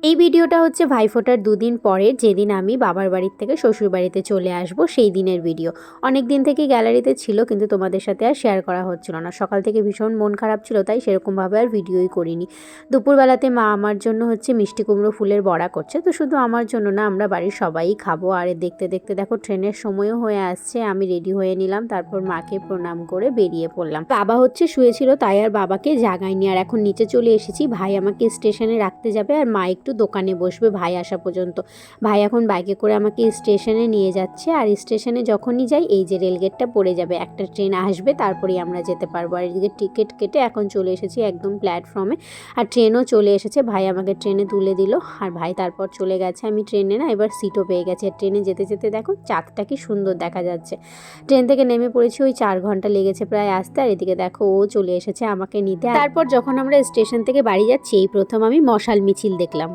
এই ভিডিওটা হচ্ছে ভাইফোঁটার দুদিন পরে, যেদিন আমি বাবার বাড়ির থেকে শ্বশুর বাড়িতে চলে আসব সেই দিনের ভিডিও। অনেক দিন থেকে গ্যালারিতে ছিল, কিন্তু তোমাদের সাথে আর শেয়ার করা হচ্ছিল না। সকাল থেকে ভীষণ মন খারাপ ছিল, তাই সেরকমভাবে আর ভিডিওই করিনি। দুপুরবেলাতে মা আমার জন্য হচ্ছে মিষ্টি কুমড়ো ফুলের বড়া করছে, তো শুধু আমার জন্য না, আমরা বাড়ির সবাই খাবো। আর দেখতে দেখতে দেখো ট্রেনের সময়ও হয়ে আসছে। আমি রেডি হয়ে নিলাম, তারপর মাকে প্রণাম করে বেরিয়ে পড়লাম। বাবা হচ্ছে শুয়েছিল, তাই আর বাবাকে জাগাইনি। আর এখন নিচে চলে এসেছি, ভাই আমাকে স্টেশনে রাখতে যাবে আর মা একটু দোকানে বসবে ভাই আসা পর্যন্ত। ভাই এখন বাইকে করে আমাকে স্টেশনে নিয়ে যাচ্ছে। আর স্টেশনে যখনই যাই, এই যে রেলগেটটা পড়ে যাবে, একটা ট্রেন আসবে, তারপরেই আমরা যেতে পারবো। আর এদিকে টিকিট কেটে এখন চলে এসেছি একদম প্ল্যাটফর্মে। আর ট্রেনও চলে এসেছে, ভাই আমাকে ট্রেনে তুলে দিল। আর ভাই তারপর চলে গেছে। আমি ট্রেনে না এবার সিটও পেয়ে গেছি। আর ট্রেনে যেতে যেতে দেখো চাঁদটা কি সুন্দর দেখা যাচ্ছে। ট্রেন থেকে নেমে পড়েছি, ওই 4 ঘন্টা লেগেছে প্রায় আসতে। আর এদিকে দেখো ও চলে এসেছে আমাকে নিতে। তারপর যখন আমরা স্টেশন থেকে বাড়ি যাচ্ছি, এই প্রথম আমি মশাল মিছিল দেখলাম।